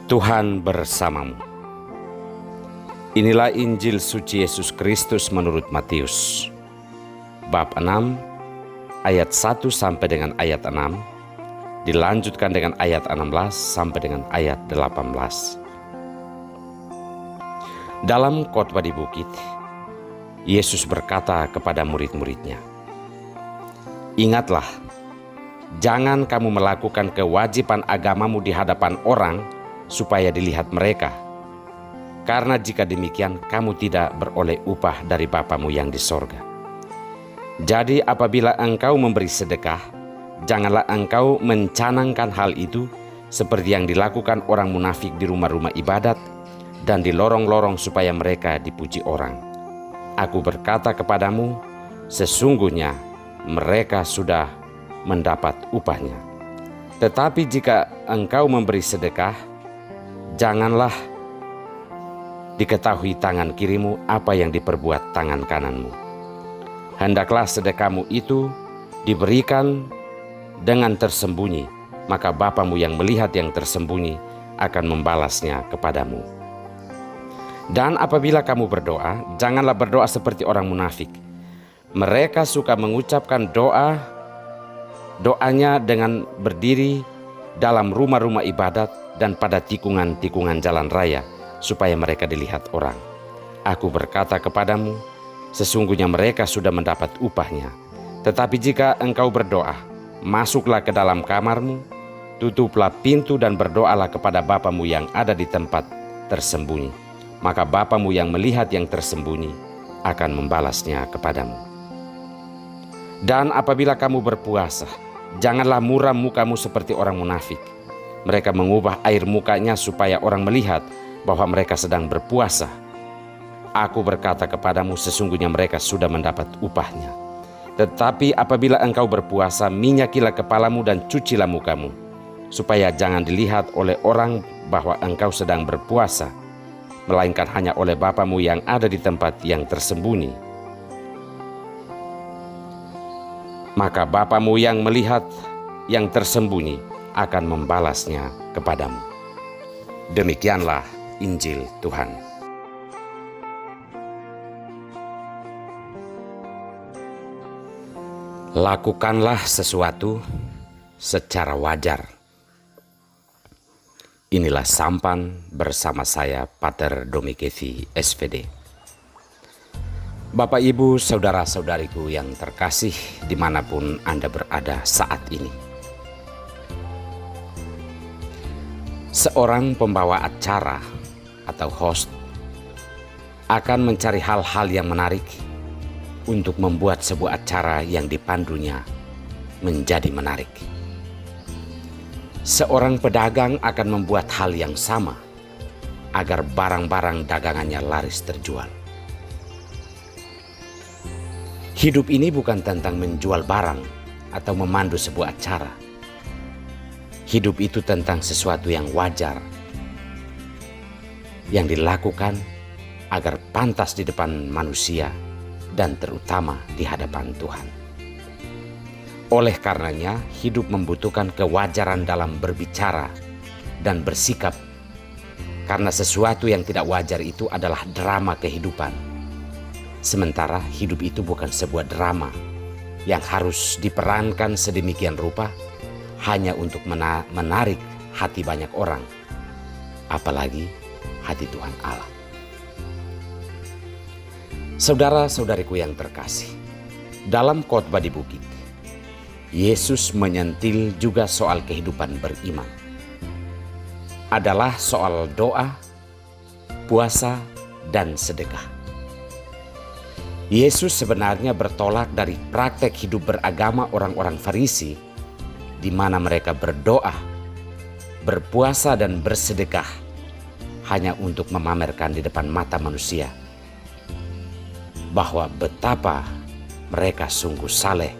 Tuhan bersamamu. Inilah Injil suci Yesus Kristus menurut Matius, bab 6, ayat 1 sampai dengan ayat 6, dilanjutkan dengan ayat 16 sampai dengan ayat 18. Dalam khotbah di bukit, Yesus berkata kepada murid-muridnya, "Ingatlah, jangan kamu melakukan kewajiban agamamu di hadapan orang supaya dilihat mereka. Karena jika demikian, kamu tidak beroleh upah dari Bapamu yang di sorga. Jadi apabila engkau memberi sedekah, janganlah engkau mencanangkan hal itu seperti yang dilakukan orang munafik di rumah-rumah ibadat dan di lorong-lorong supaya mereka dipuji orang. Aku berkata kepadamu, sesungguhnya mereka sudah mendapat upahnya. Tetapi jika engkau memberi sedekah, janganlah diketahui tangan kirimu apa yang diperbuat tangan kananmu. Hendaklah sedekahmu itu diberikan dengan tersembunyi, maka Bapamu yang melihat yang tersembunyi akan membalasnya kepadamu. Dan apabila kamu berdoa, janganlah berdoa seperti orang munafik. Mereka suka mengucapkan doanya dengan berdiri dalam rumah-rumah ibadat dan pada tikungan-tikungan jalan raya, supaya mereka dilihat orang. Aku berkata kepadamu, sesungguhnya mereka sudah mendapat upahnya. Tetapi jika engkau berdoa, masuklah ke dalam kamarmu, tutuplah pintu dan berdoalah kepada Bapamu yang ada di tempat tersembunyi. Maka Bapamu yang melihat yang tersembunyi akan membalasnya kepadamu. Dan apabila kamu berpuasa, janganlah muram mukamu seperti orang munafik. Mereka mengubah air mukanya supaya orang melihat bahwa mereka sedang berpuasa. Aku berkata kepadamu, sesungguhnya mereka sudah mendapat upahnya. Tetapi apabila engkau berpuasa, minyakilah kepalamu dan cucilah mukamu, supaya jangan dilihat oleh orang bahwa engkau sedang berpuasa, melainkan hanya oleh Bapamu yang ada di tempat yang tersembunyi. Maka Bapamu yang melihat yang tersembunyi akan membalasnya kepadamu." Demikianlah Injil Tuhan. Lakukanlah sesuatu secara wajar. Inilah sampan bersama saya, Pater Domikevi, SPD. Bapak, Ibu, saudara-saudariku yang terkasih dimanapun Anda berada saat ini. Seorang pembawa acara atau host akan mencari hal-hal yang menarik untuk membuat sebuah acara yang dipandunya menjadi menarik. Seorang pedagang akan membuat hal yang sama agar barang-barang dagangannya laris terjual. Hidup ini bukan tentang menjual barang atau memandu sebuah acara. Hidup itu tentang sesuatu yang wajar, yang dilakukan agar pantas di depan manusia dan terutama di hadapan Tuhan. Oleh karenanya, hidup membutuhkan kewajaran dalam berbicara dan bersikap, karena sesuatu yang tidak wajar itu adalah drama kehidupan. Sementara hidup itu bukan sebuah drama yang harus diperankan sedemikian rupa hanya untuk menarik hati banyak orang, apalagi hati Tuhan Allah. Saudara-saudariku yang terkasih, dalam khotbah di bukit, Yesus menyentil juga soal kehidupan beriman. Adalah soal doa, puasa, dan sedekah. Yesus sebenarnya bertolak dari praktek hidup beragama orang-orang Farisi, di mana mereka berdoa, berpuasa, dan bersedekah hanya untuk memamerkan di depan mata manusia bahwa betapa mereka sungguh saleh,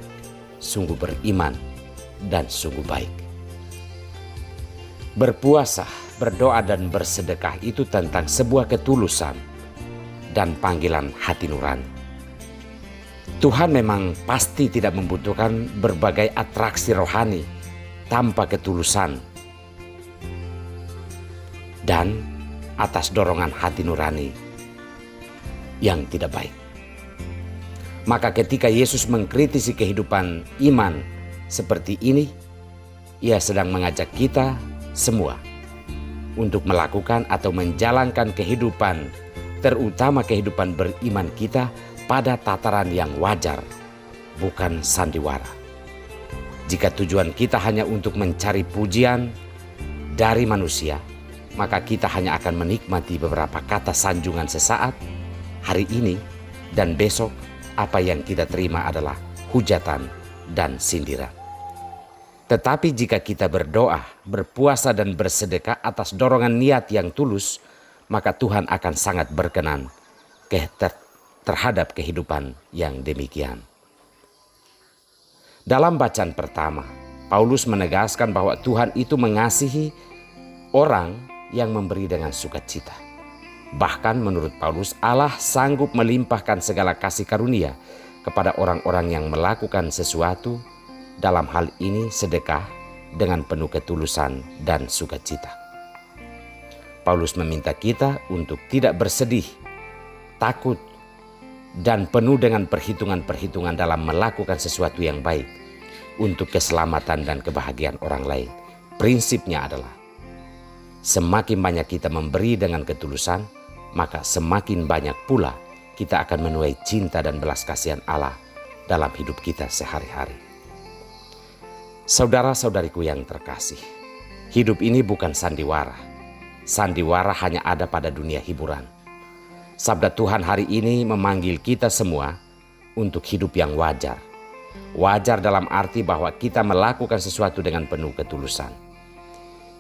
sungguh beriman, dan sungguh baik. Berpuasa, berdoa, dan bersedekah itu tentang sebuah ketulusan dan panggilan hati nurani. Tuhan memang pasti tidak membutuhkan berbagai atraksi rohani tanpa ketulusan. dan atas dorongan hati nurani yang tidak baik. Maka ketika Yesus mengkritisi kehidupan iman seperti ini, Ia sedang mengajak kita semua untuk melakukan atau menjalankan kehidupan, terutama kehidupan beriman kita pada tataran yang wajar, bukan sandiwara. Jika tujuan kita hanya untuk mencari pujian dari manusia, maka kita hanya akan menikmati beberapa kata sanjungan sesaat hari ini, dan besok apa yang kita terima adalah hujatan dan sindiran. Tetapi jika kita berdoa, berpuasa dan bersedekah atas dorongan niat yang tulus, maka Tuhan akan sangat berkenan terhadap kehidupan yang demikian. Dalam bacaan pertama, Paulus menegaskan bahwa Tuhan itu mengasihi orang yang memberi dengan sukacita. Bahkan menurut Paulus, Allah sanggup melimpahkan segala kasih karunia kepada orang-orang yang melakukan sesuatu, dalam hal ini sedekah, dengan penuh ketulusan dan sukacita. Paulus meminta kita untuk tidak bersedih, takut, dan penuh dengan perhitungan-perhitungan dalam melakukan sesuatu yang baik untuk keselamatan dan kebahagiaan orang lain. Prinsipnya adalah semakin banyak kita memberi dengan ketulusan, maka semakin banyak pula kita akan menuai cinta dan belas kasihan Allah dalam hidup kita sehari-hari. Saudara-saudariku yang terkasih, hidup ini bukan sandiwara. Sandiwara hanya ada pada dunia hiburan. Sabda Tuhan hari ini memanggil kita semua untuk hidup yang wajar. Wajar dalam arti bahwa kita melakukan sesuatu dengan penuh ketulusan.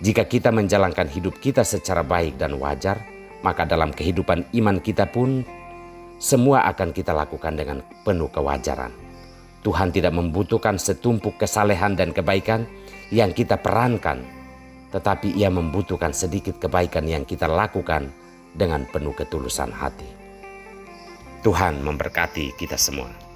Jika kita menjalankan hidup kita secara baik dan wajar, maka dalam kehidupan iman kita pun semua akan kita lakukan dengan penuh kewajaran. Tuhan tidak membutuhkan setumpuk kesalehan dan kebaikan yang kita perankan, tetapi Ia membutuhkan sedikit kebaikan yang kita lakukan dengan penuh ketulusan hati. Tuhan memberkati kita semua.